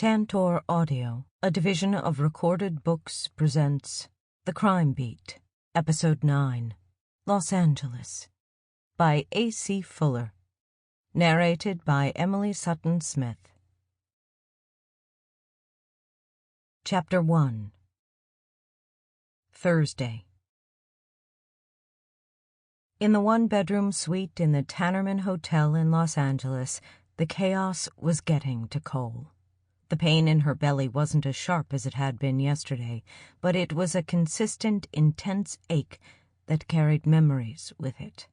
Tantor Audio, a division of Recorded Books, presents The Crime Beat, Episode 9, Los Angeles, by A.C. Fuller. Narrated by Emily Sutton-Smith. Chapter 1. Thursday. In the one-bedroom suite in the Tannerman Hotel in Los Angeles, the chaos was getting to Cole. The pain in her belly wasn't as sharp as it had been yesterday, but it was a consistent, intense ache that carried memories with it.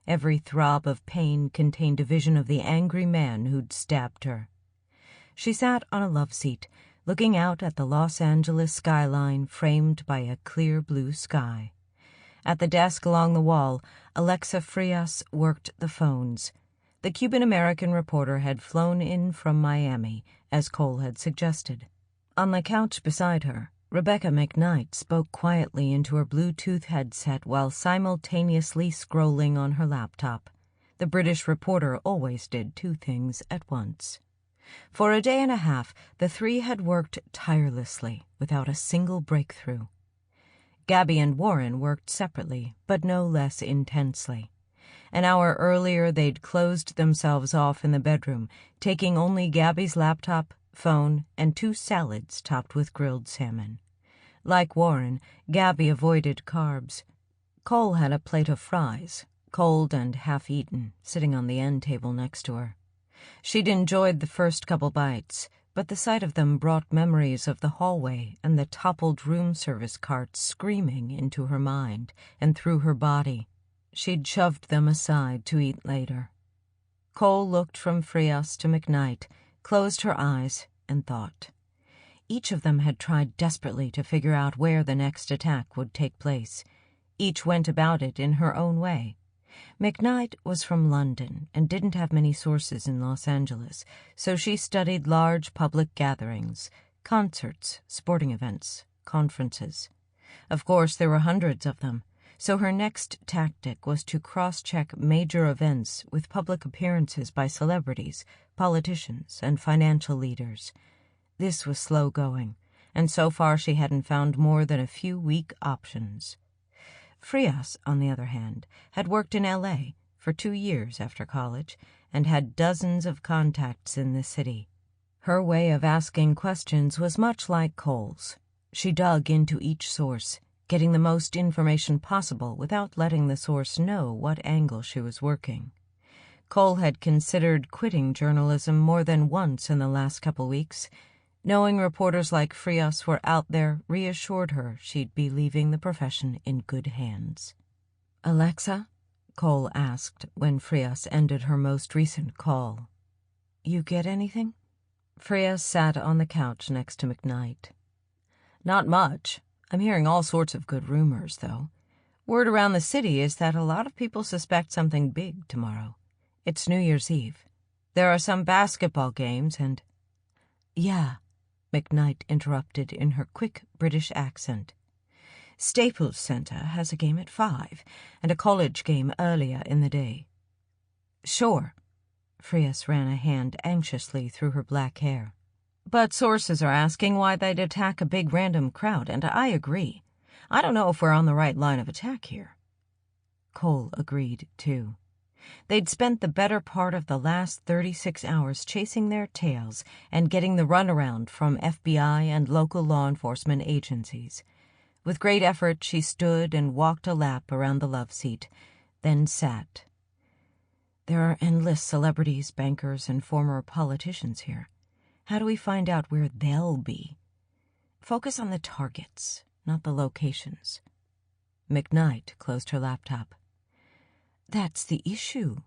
Every throb of pain contained a vision of the angry man who'd stabbed her. She sat on a love seat, looking out at the Los Angeles skyline framed by a clear blue sky. At the desk along the wall, Alexa Frias worked the phones. The Cuban-American reporter had flown in from Miami, as Cole had suggested. On the couch beside her, Rebecca McKnight spoke quietly into her Bluetooth headset while simultaneously scrolling on her laptop. The British reporter always did two things at once. For a day and a half, the three had worked tirelessly, without a single breakthrough. Gabby and Warren worked separately, but no less intensely. An hour earlier, they'd closed themselves off in the bedroom, taking only Gabby's laptop, phone, and 2 salads topped with grilled salmon. Like Warren, Gabby avoided carbs. Cole had a plate of fries, cold and half-eaten, sitting on the end table next to her. She'd enjoyed the first couple bites, but the sight of them brought memories of the hallway and the toppled room service carts screaming into her mind and through her body. She'd shoved them aside to eat later. Cole looked from Frias to McKnight, closed her eyes, and thought. Each of them had tried desperately to figure out where the next attack would take place. Each went about it in her own way. McKnight was from London and didn't have many sources in Los Angeles, so she studied large public gatherings, concerts, sporting events, conferences. Of course, there were hundreds of them, so her next tactic was to cross-check major events with public appearances by celebrities, politicians, and financial leaders. This was slow going, and so far she hadn't found more than a few weak options. Frias, on the other hand, had worked in L.A. for 2 years after college and had dozens of contacts in the city. Her way of asking questions was much like Cole's. She dug into each source, getting the most information possible without letting the source know what angle she was working. Cole had considered quitting journalism more than once in the last couple weeks. Knowing reporters like Frias were out there reassured her she'd be leaving the profession in good hands. "Alexa?" Cole asked when Frias ended her most recent call. "You get anything?" Frias sat on the couch next to McKnight. "Not much. I'm hearing all sorts of good rumors, though. Word around the city is that a lot of people suspect something big tomorrow. It's New Year's Eve. There are some basketball games and—" "Yeah," McKnight interrupted in her quick British accent. "Staples Center has a game at 5 and a college game earlier in the day." "Sure." Frias ran a hand anxiously through her black hair. "But sources are asking why they'd attack a big random crowd, and I agree. I don't know if we're on the right line of attack here." Cole agreed, too. They'd spent the better part of the last 36 hours chasing their tails and getting the runaround from FBI and local law enforcement agencies. With great effort, she stood and walked a lap around the love seat, then sat. "There are endless celebrities, bankers, and former politicians here. How do we find out where they'll be? Focus on the targets, not the locations." McKnight closed her laptop. "That's the issue.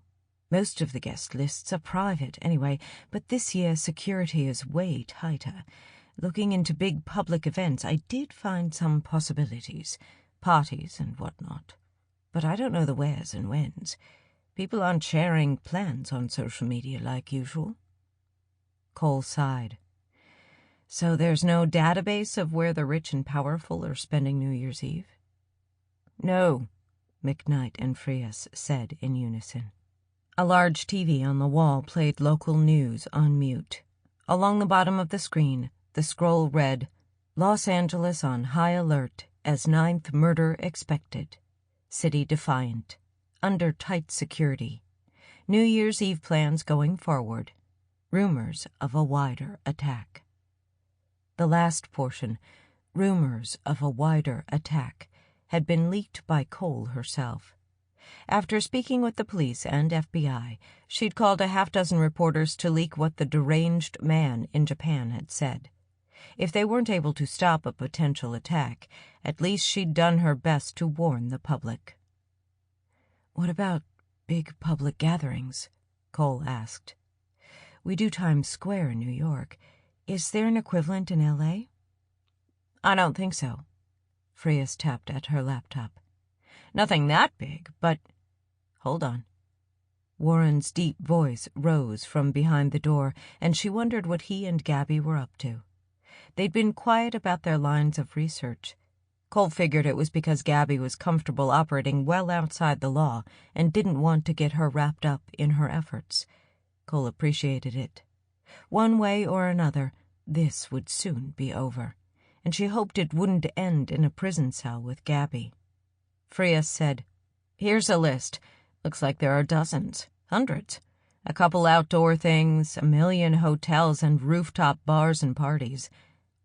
Most of the guest lists are private anyway, but this year security is way tighter. Looking into big public events, I did find some possibilities, parties and whatnot. But I don't know the wheres and whens. People aren't sharing plans on social media like usual." Cole sighed. "So there's no database of where the rich and powerful are spending New Year's Eve?" "No," McKnight and Frias said in unison. A large TV on the wall played local news on mute. Along the bottom of the screen, the scroll read, Los Angeles on high alert as ninth murder expected. City defiant. Under tight security. New Year's Eve plans going forward. Rumors of a wider attack. The last portion, rumors of a wider attack, had been leaked by Cole herself. After speaking with the police and FBI, she'd called a half-dozen reporters to leak what the deranged man in Japan had said. If they weren't able to stop a potential attack, at least she'd done her best to warn the public. "What about big public gatherings?" Cole asked. "We do Times Square in New York. Is there an equivalent in L.A.? "I don't think so." Frias tapped at her laptop. "Nothing that big, but—" "Hold on." Warren's deep voice rose from behind the door, and she wondered what he and Gabby were up to. They'd been quiet about their lines of research. Cole figured it was because Gabby was comfortable operating well outside the law and didn't want to get her wrapped up in her efforts. Cole appreciated it. One way or another, this would soon be over, and she hoped it wouldn't end in a prison cell with Gabby. Frias said, "Here's a list. Looks like there are dozens, hundreds. A couple outdoor things, a million hotels and rooftop bars and parties.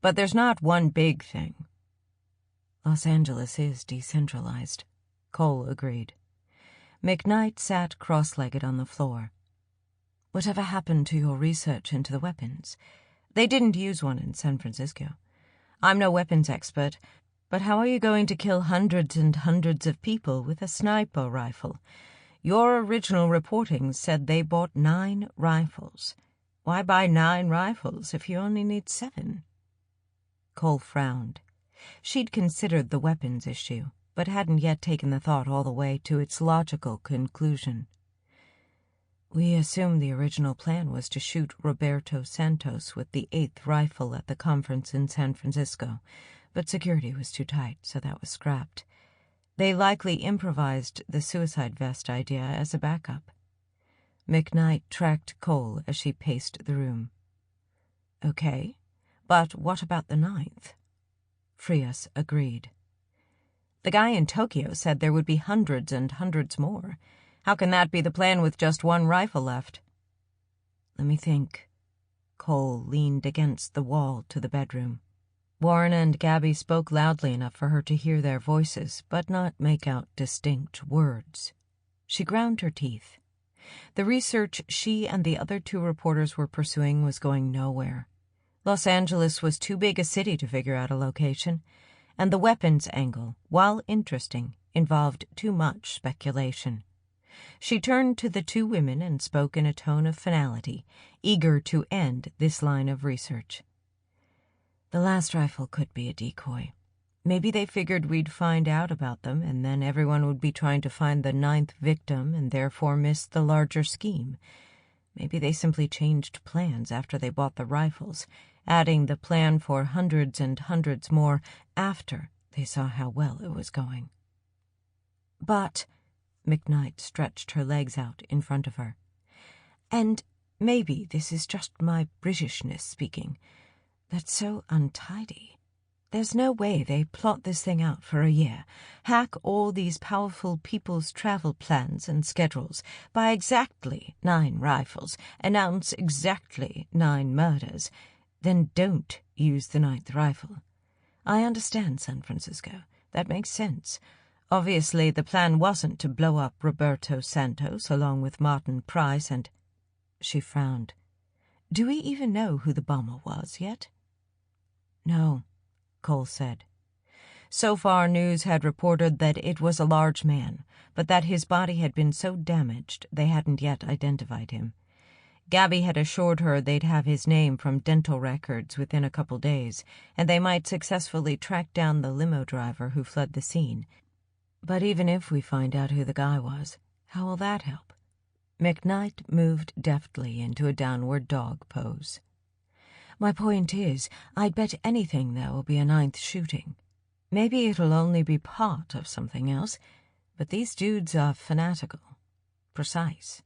But there's not one big thing." Los Angeles is decentralized, Cole agreed. McKnight sat cross-legged on the floor. "Whatever happened to your research into the weapons? They didn't use one in San Francisco. I'm no weapons expert, but how are you going to kill hundreds and hundreds of people with a sniper rifle? Your original reporting said they bought 9 rifles. Why buy 9 rifles if you only need 7? Cole frowned. She'd considered the weapons issue, but hadn't yet taken the thought all the way to its logical conclusion. "We assumed the original plan was to shoot Roberto Santos with the 8th rifle at the conference in San Francisco, but security was too tight, so that was scrapped. They likely improvised the suicide vest idea as a backup." McKnight tracked Cole as she paced the room. "Okay, but what about the 9th? Frias agreed. "The guy in Tokyo said there would be hundreds and hundreds more. How can that be the plan with just 1 rifle left?" "Let me think." Cole leaned against the wall to the bedroom. Warren and Gabby spoke loudly enough for her to hear their voices, but not make out distinct words. She ground her teeth. The research she and the other 2 reporters were pursuing was going nowhere. Los Angeles was too big a city to figure out a location, and the weapons angle, while interesting, involved too much speculation. She turned to the 2 women and spoke in a tone of finality, eager to end this line of research. "The last rifle could be a decoy. Maybe they figured we'd find out about them, and then everyone would be trying to find the 9th victim and therefore miss the larger scheme. Maybe they simply changed plans after they bought the rifles, adding the plan for hundreds and hundreds more after they saw how well it was going." "But," McKnight stretched her legs out in front of her, "and maybe this is just my Britishness speaking, that's so untidy. There's no way they plot this thing out for a year, hack all these powerful people's travel plans and schedules, buy exactly 9 rifles, announce exactly 9 murders, then don't use the 9th rifle. I understand San Francisco. That makes sense. Obviously, the plan wasn't to blow up Roberto Santos along with Martin Price and—" She frowned. "Do we even know who the bomber was yet?" "No," Cole said. So far, news had reported that it was a large man, but that his body had been so damaged they hadn't yet identified him. Gabby had assured her they'd have his name from dental records within a couple days, and they might successfully track down the limo driver who fled the scene. But even if we find out who the guy was, how will that help? McKnight moved deftly into a downward dog pose. "My point is, I'd bet anything there will be a 9th shooting. Maybe it'll only be part of something else, but these dudes are fanatical. Precise."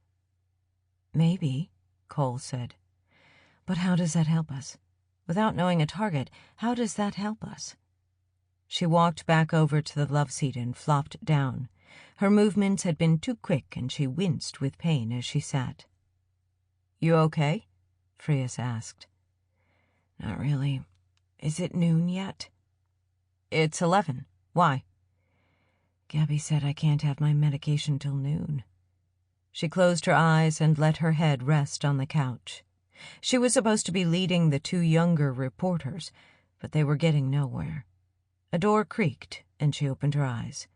"Maybe," Cole said. But how does that help us? Without knowing a target, how does that help us? She walked back over to the love seat and flopped down. Her movements had been too quick, and she winced with pain as she sat. "You okay?" Frias asked. "Not really. Is it noon yet?" "It's 11. Why?" "Gabby said I can't have my medication till noon." She closed her eyes and let her head rest on the couch. She was supposed to be leading the two younger reporters, but they were getting nowhere. A door creaked, and she opened her eyes.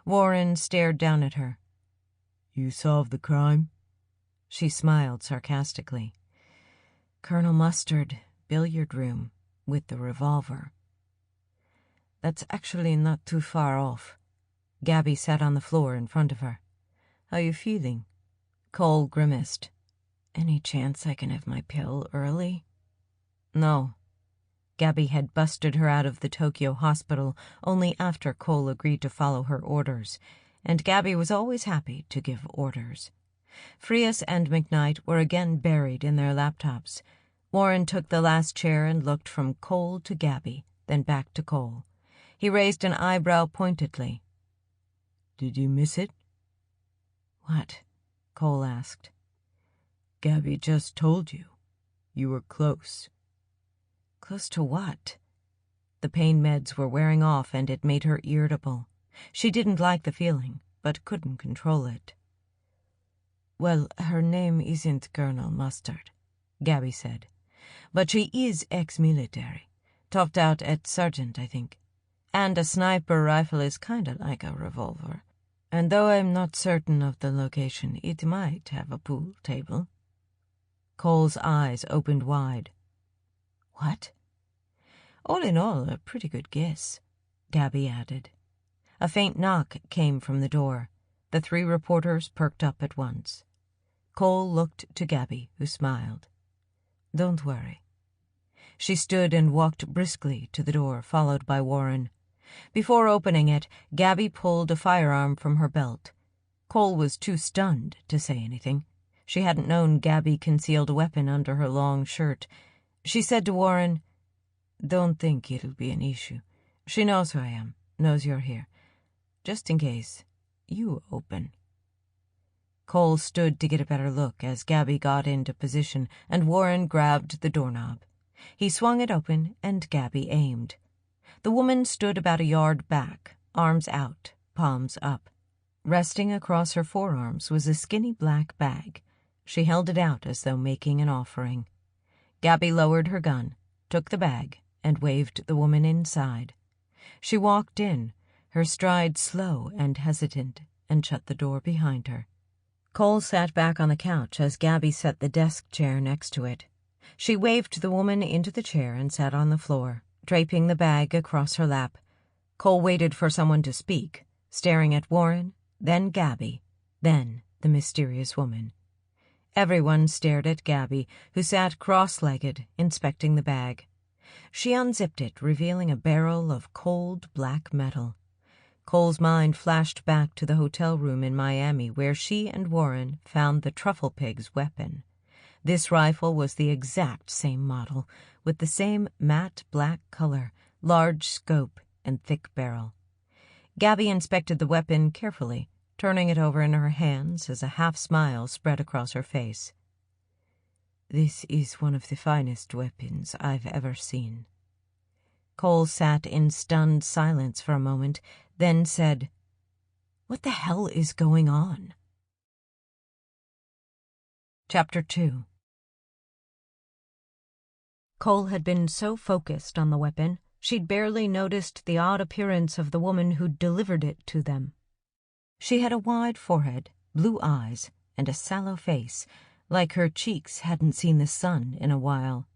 Warren stared down at her. "You solved the crime?" She smiled sarcastically. "Colonel Mustard, billiard room, with the revolver." "That's actually not too far off." Gabby sat on the floor in front of her. "How you feeling?" Cole grimaced. "Any chance I can have my pill early?" "No." Gabby had busted her out of the Tokyo hospital only after Cole agreed to follow her orders, and Gabby was always happy to give orders. Frias and McKnight were again buried in their laptops. Warren took the last chair and looked from Cole to Gabby, then back to Cole. He raised an eyebrow pointedly. "Did you miss it?" "What?" Cole asked. "Gabby just told you. You were close." "Close to what?" The pain meds were wearing off, and it made her irritable. She didn't like the feeling, but couldn't control it. "Well, her name isn't Colonel Mustard," Gabby said. "But she is ex-military. Topped out at sergeant, I think. And a sniper rifle is kinda like a revolver. And though I'm not certain of the location, it might have a pool table." Cole's eyes opened wide. "What?" "All in all, a pretty good guess," Gabby added. A faint knock came from the door. The three reporters perked up at once. Cole looked to Gabby, who smiled. "Don't worry." She stood and walked briskly to the door, followed by Warren. Before opening it, Gabby pulled a firearm from her belt. Cole was too stunned to say anything. She hadn't known Gabby concealed a weapon under her long shirt. She said to Warren, "Don't think it'll be an issue. She knows who I am, knows you're here. Just in case, you open." Cole stood to get a better look as Gabby got into position, and Warren grabbed the doorknob. He swung it open, and Gabby aimed. The woman stood about a yard back, arms out, palms up. Resting across her forearms was a skinny black bag. She held it out as though making an offering. Gabby lowered her gun, took the bag, and waved the woman inside. She walked in, her stride slow and hesitant, and shut the door behind her. Cole sat back on the couch as Gabby set the desk chair next to it. She waved the woman into the chair and sat on the floor, draping the bag across her lap. Cole waited for someone to speak, staring at Warren, then Gabby, then the mysterious woman. Everyone stared at Gabby, who sat cross-legged, inspecting the bag. She unzipped it, revealing a barrel of cold black metal. Cole's mind flashed back to the hotel room in Miami where she and Warren found the Truffle Pig's weapon. This rifle was the exact same model, with the same matte black color, large scope, and thick barrel. Gabby inspected the weapon carefully, turning it over in her hands as a half-smile spread across her face. "This is one of the finest weapons I've ever seen." Cole sat in stunned silence for a moment, then said, "What the hell is going on?" Chapter 2. Cole had been so focused on the weapon, she'd barely noticed the odd appearance of the woman who'd delivered it to them. She had a wide forehead, blue eyes, and a sallow face, like her cheeks hadn't seen the sun in a while.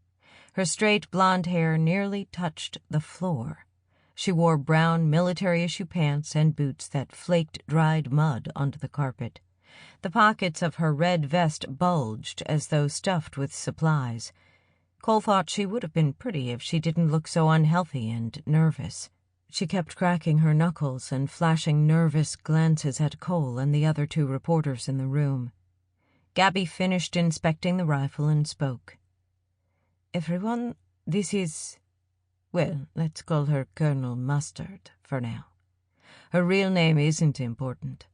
Her straight blonde hair nearly touched the floor. She wore brown military-issue pants and boots that flaked dried mud onto the carpet. The pockets of her red vest bulged as though stuffed with supplies. Cole thought she would have been pretty if she didn't look so unhealthy and nervous. She kept cracking her knuckles and flashing nervous glances at Cole and the other two reporters in the room. Gabby finished inspecting the rifle and spoke. Everyone, this is... well, let's call her Colonel Mustard for now. Her real name isn't important."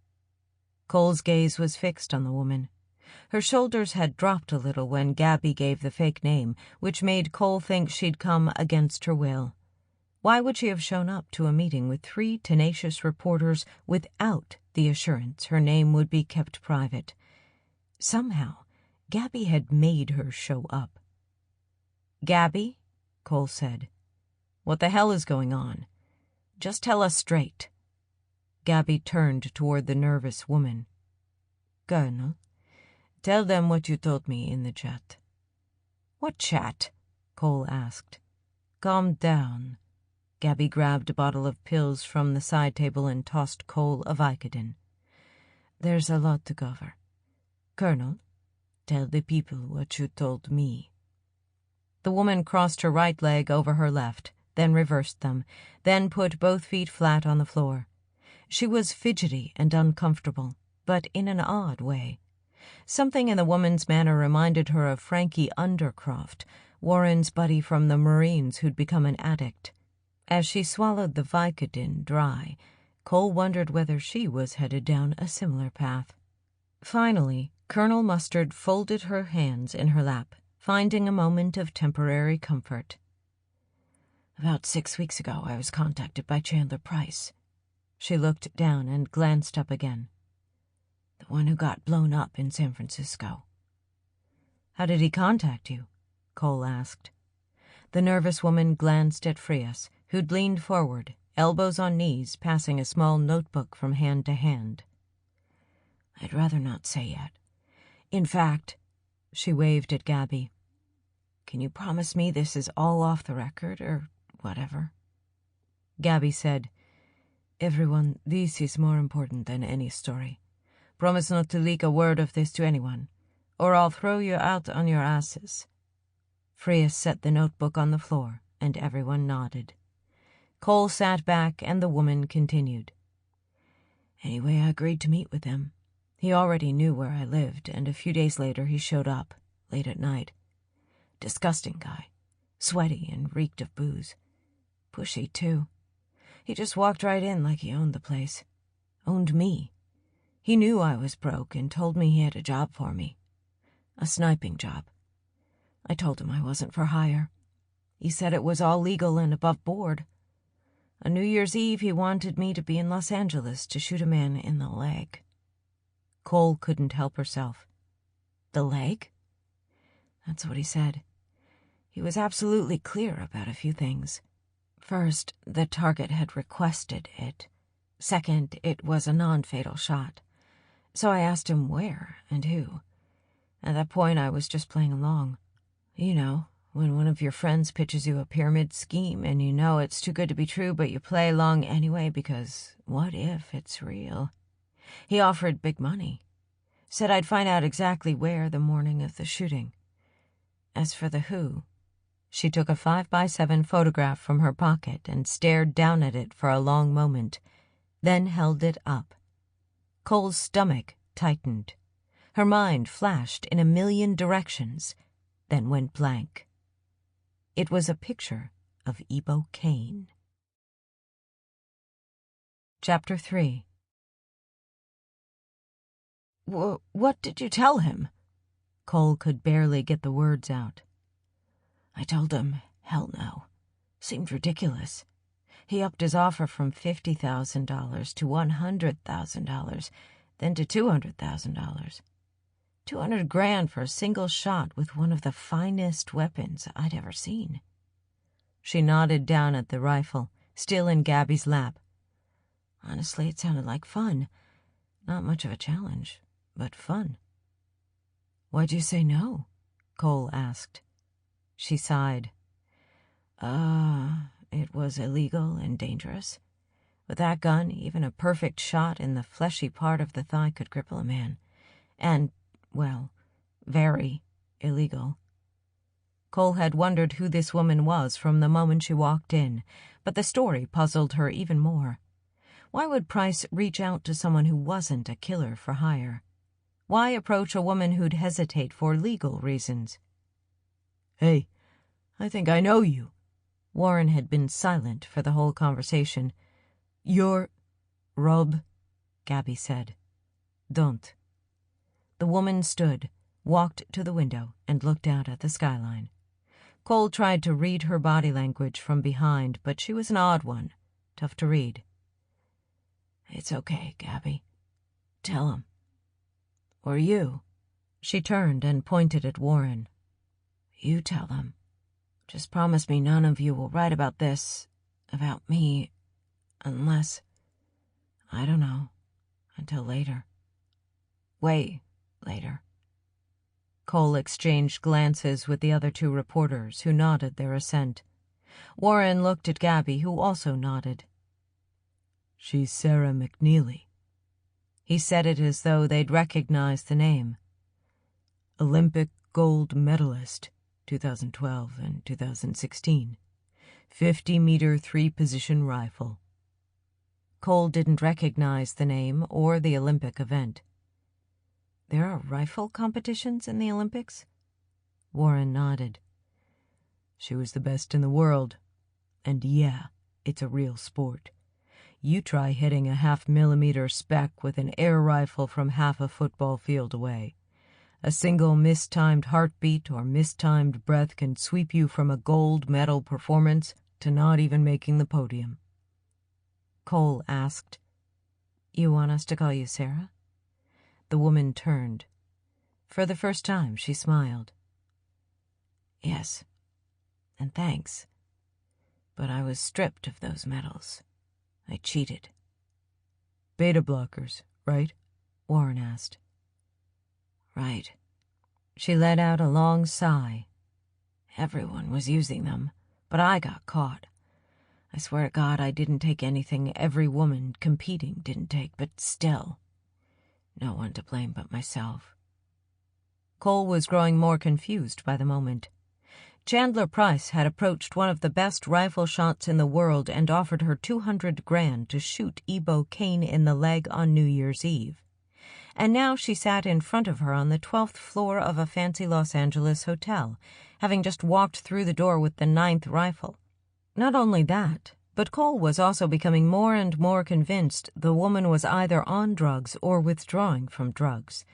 Cole's gaze was fixed on the woman. Her shoulders had dropped a little when Gabby gave the fake name, which made Cole think she'd come against her will. Why would she have shown up to a meeting with 3 tenacious reporters without the assurance her name would be kept private? Somehow, Gabby had made her show up. "Gabby," Cole said, "what the hell is going on? Just tell us straight." Gabby turned toward the nervous woman. "Colonel, tell them what you told me in the chat." "What chat?" Cole asked. "Calm down." Gabby grabbed a bottle of pills from the side table and tossed Cole a Vicodin. "There's a lot to cover. Colonel, tell the people what you told me." The woman crossed her right leg over her left, then reversed them, then put both feet flat on the floor. She was fidgety and uncomfortable, but in an odd way. Something in the woman's manner reminded her of Frankie Undercroft, Warren's buddy from the Marines who'd become an addict. As she swallowed the Vicodin dry, Cole wondered whether she was headed down a similar path. Finally, Colonel Mustard folded her hands in her lap, finding a moment of temporary comfort. "About 6 weeks ago, I was contacted by Chandler Price." She looked down and glanced up again. "The one who got blown up in San Francisco." "How did he contact you?" Cole asked. The nervous woman glanced at Frias, who'd leaned forward, elbows on knees, passing a small notebook from hand to hand. "I'd rather not say yet. In fact," she waved at Gabby, "can you promise me this is all off the record, or whatever?" Gabby said, "Everyone, this is more important than any story. Promise not to leak a word of this to anyone, or I'll throw you out on your asses." Frias set the notebook on the floor, and everyone nodded. Cole sat back, and the woman continued. "Anyway, I agreed to meet with him. He already knew where I lived, and a few days later he showed up, late at night. Disgusting guy, sweaty and reeked of booze. Pushy, too. He just walked right in like he owned the place. Owned me. He knew I was broke and told me he had a job for me. A sniping job. I told him I wasn't for hire. He said it was all legal and above board. On New Year's Eve, he wanted me to be in Los Angeles to shoot a man in the leg." Cole couldn't help herself. "The leg?" "That's what he said. He was absolutely clear about a few things. First, the target had requested it. Second, it was a non-fatal shot. So I asked him where and who. At that point, I was just playing along. You know, when one of your friends pitches you a pyramid scheme and you know it's too good to be true, but you play along anyway because what if it's real? He offered big money. Said I'd find out exactly where the morning of the shooting. As for the who, she took a 5x7 photograph from her pocket and stared down at it for a long moment, then held it up. Cole's stomach tightened. Her mind flashed in a million directions, then went blank. It was a picture of Ebo Kane. Chapter 3. What did you tell him?" Cole could barely get the words out. "I told him, hell no. Seemed ridiculous. He upped his offer from $50,000 to $100,000, then to $200,000. $200,000 for a single shot with one of the finest weapons I'd ever seen." She nodded down at the rifle, still in Gabby's lap. Honestly, it sounded like fun. Not much of a challenge, but fun. "Why'd you say no?" Cole asked. She sighed. It was illegal and dangerous. With that gun, even a perfect shot in the fleshy part of the thigh could cripple a man. And, well, very illegal." Cole had wondered who this woman was from the moment she walked in, but the story puzzled her even more. Why would Price reach out to someone who wasn't a killer for hire? Why approach a woman who'd hesitate for legal reasons? "Hey, I think I know you." Warren had been silent for the whole conversation. "You're—" "Rob," Gabby said. "Don't." The woman stood, walked to the window, and looked out at the skyline. Cole tried to read her body language from behind, but she was an odd one, tough to read. "It's okay, Gabby. Tell him. Or you." She turned and pointed at Warren. "You tell them. Just promise me none of you will write about this, about me, unless, I don't know, until later. Way later." Cole exchanged glances with the other two reporters, who nodded their assent. Warren looked at Gabby, who also nodded. "She's Sarah McNeely." He said it as though they'd recognized the name. "Olympic gold medalist, 2012 and 2016. 50-meter three-position rifle." Cole didn't recognize the name or the Olympic event. "There are rifle competitions in the Olympics?" Warren nodded. "She was the best in the world. And yeah, it's a real sport. You try hitting a 0.5-millimeter speck with an air rifle from half a football field away. A single mistimed heartbeat or mistimed breath can sweep you from a gold medal performance to not even making the podium." Cole asked, "You want us to call you Sarah?" The woman turned. For the first time, she smiled. "Yes, and thanks. But I was stripped of those medals. I cheated." "Beta blockers, right?" Warren asked. "Right." She let out a long sigh. "Everyone was using them, but I got caught. I swear to God I didn't take anything every woman competing didn't take, but still. No one to blame but myself." Cole was growing more confused by the moment. Chandler Price had approached one of the best rifle shots in the world and offered her $200,000 to shoot Ebo Kane in the leg on New Year's Eve. And now she sat in front of her on the 12th floor of a fancy Los Angeles hotel, having just walked through the door with the 9th rifle. Not only that, but Cole was also becoming more and more convinced the woman was either on drugs or withdrawing from drugs.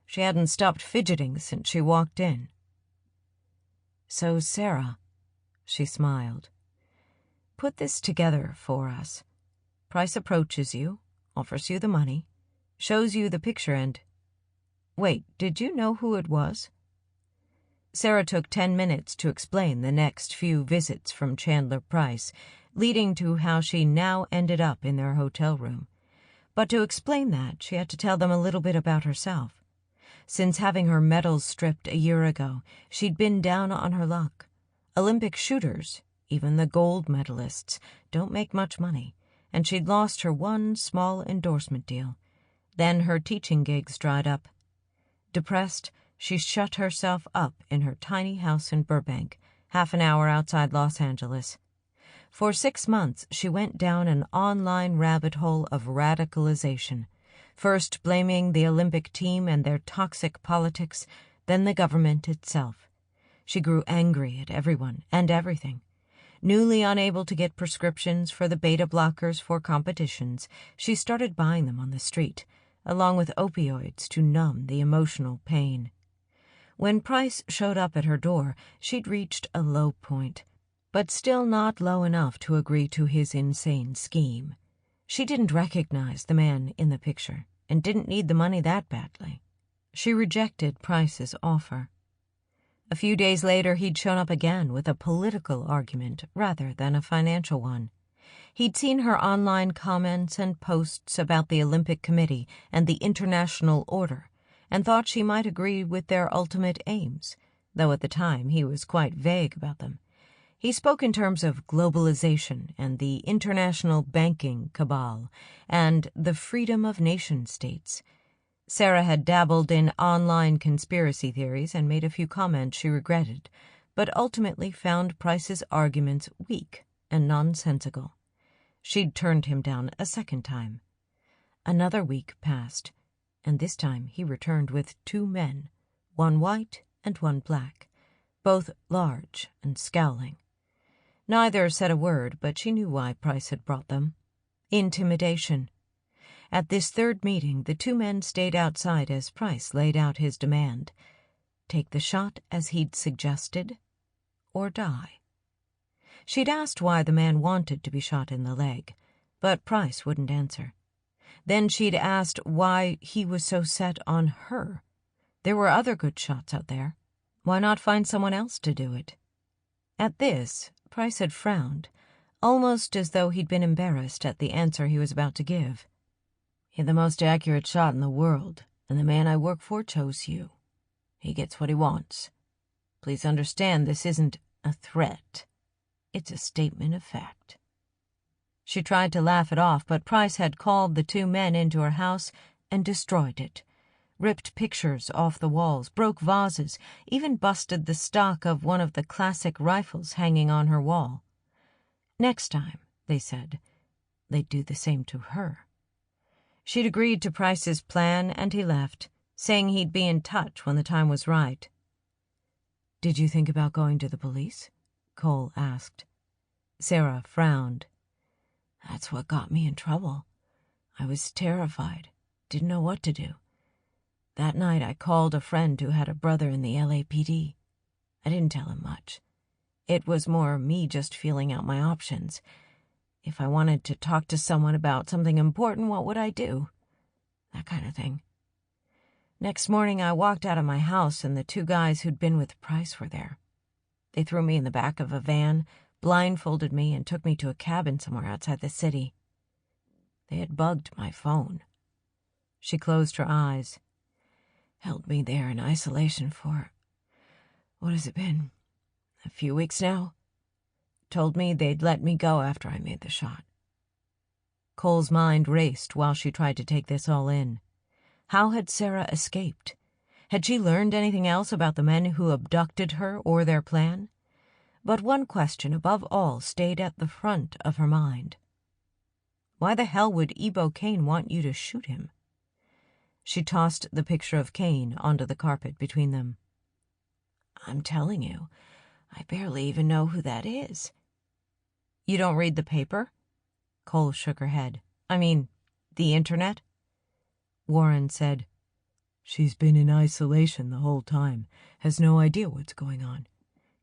She hadn't stopped fidgeting since she walked in. "So, Sarah," she smiled, "put this together for us. Price approaches you, offers you the money, shows you the picture and— Wait, did you know who it was?" Sarah took 10 minutes to explain the next few visits from Chandler Price, leading to how she now ended up in their hotel room. But to explain that, she had to tell them a little bit about herself. Since having her medals stripped a year ago, she'd been down on her luck. Olympic shooters, even the gold medalists, don't make much money, and she'd lost her one small endorsement deal. Then her teaching gigs dried up. Depressed, she shut herself up in her tiny house in Burbank, half an hour outside Los Angeles. For 6 months, she went down an online rabbit hole of radicalization, first blaming the Olympic team and their toxic politics, then the government itself. She grew angry at everyone and everything. Newly unable to get prescriptions for the beta blockers for competitions, she started buying them on the street, along with opioids to numb the emotional pain. When Price showed up at her door, she'd reached a low point, but still not low enough to agree to his insane scheme. She didn't recognize the man in the picture and didn't need the money that badly. She rejected Price's offer. A few days later, he'd shown up again with a political argument rather than a financial one. He'd seen her online comments and posts about the Olympic Committee and the International Order and thought she might agree with their ultimate aims, though at the time he was quite vague about them. He spoke in terms of globalization and the international banking cabal and the freedom of nation-states. Sarah had dabbled in online conspiracy theories and made a few comments she regretted, but ultimately found Price's arguments weak and nonsensical. She'd turned him down a second time. Another week passed, and this time he returned with 2 men, one white and one black. both large and scowling. Neither said a word, but she knew why Price had brought them. Intimidation. At this third meeting, the two men stayed outside as Price laid out his demand. Take the shot as he'd suggested, or die. She'd asked why the man wanted to be shot in the leg, but Price wouldn't answer. Then she'd asked why he was so set on her. There were other good shots out there. Why not find someone else to do it? At this, Price had frowned, almost as though he'd been embarrassed at the answer he was about to give. You're the most accurate shot in the world, and the man I work for chose you. He gets what he wants. Please understand this isn't a threat. It's a statement of fact. She tried to laugh it off, but Price had called the two men into her house and destroyed it. Ripped pictures off the walls, broke vases, even busted the stock of one of the classic rifles hanging on her wall. Next time, they said, they'd do the same to her. She'd agreed to Price's plan, and he left, saying he'd be in touch when the time was right. "Did you think about going to the police?" Cole asked. Sarah frowned. "That's what got me in trouble. I was terrified, didn't know what to do. That night I called a friend who had a brother in the LAPD. I didn't tell him much. It was more me just feeling out my options. If I wanted to talk to someone about something important, what would I do? That kind of thing. Next morning I walked out of my house and the two guys who'd been with Price were there. They threw me in the back of a van, blindfolded me, and took me to a cabin somewhere outside the city. They had bugged my phone." She closed her eyes. "Held me there in isolation for, what has it been, a few weeks now? Told me they'd let me go after I made the shot." Cole's mind raced while she tried to take this all in. How had Sarah escaped? Had she learned anything else about the men who abducted her or their plan? But one question above all stayed at the front of her mind. Why the hell would Ebo Kane want you to shoot him? She tossed the picture of Kane onto the carpet between them. "I'm telling you, I barely even know who that is." "You don't read the paper?" Cole shook her head. "I mean, the internet?" Warren said, "She's been in isolation the whole time, has no idea what's going on.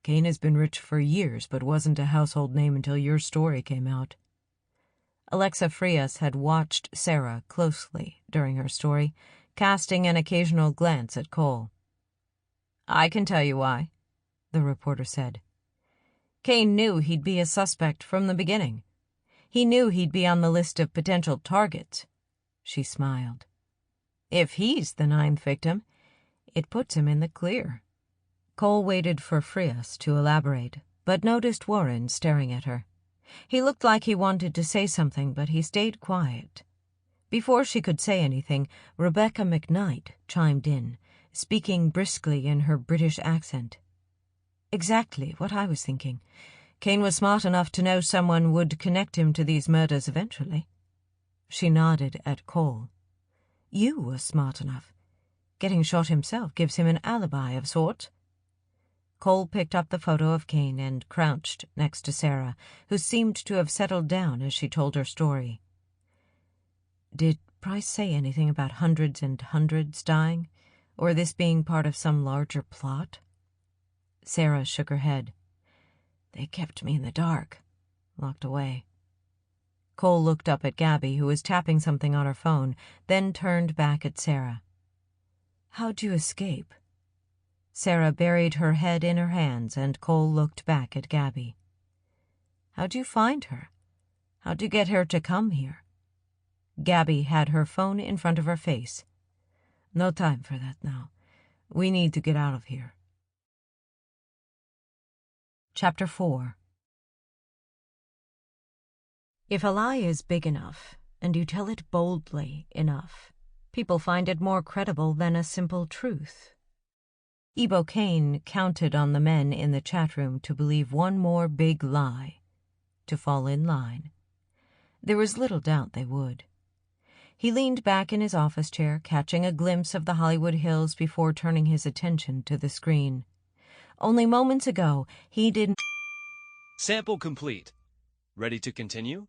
Kane has been rich for years, but wasn't a household name until your story came out." Alexa Frias had watched Sarah closely during her story, casting an occasional glance at Cole. "I can tell you why," the reporter said. "Kane knew he'd be a suspect from the beginning. He knew he'd be on the list of potential targets." She smiled. "If he's the 9th victim, it puts him in the clear." Cole waited for Frias to elaborate, but noticed Warren staring at her. He looked like he wanted to say something, but he stayed quiet. Before she could say anything, Rebecca McKnight chimed in, speaking briskly in her British accent. "Exactly what I was thinking. Kane was smart enough to know someone would connect him to these murders eventually." She nodded at Cole. "You were smart enough. Getting shot himself gives him an alibi of sorts." Cole picked up the photo of Kane and crouched next to Sarah, who seemed to have settled down as she told her story. "Did Price say anything about hundreds and hundreds dying, or this being part of some larger plot?" Sarah shook her head. "They kept me in the dark, locked away." Cole looked up at Gabby, who was tapping something on her phone, then turned back at Sarah. "How'd you escape?" Sarah buried her head in her hands, and Cole looked back at Gabby. "How'd you find her? How'd you get her to come here?" Gabby had her phone in front of her face. "No time for that now. We need to get out of here." Chapter 4. If a lie is big enough, and you tell it boldly enough, people find it more credible than a simple truth. Ebo Kane counted on the men in the chat room to believe one more big lie, to fall in line. There was little doubt they would. He leaned back in his office chair, catching a glimpse of the Hollywood Hills before turning his attention to the screen. Only moments ago, he didn't. Sample complete. Ready to continue?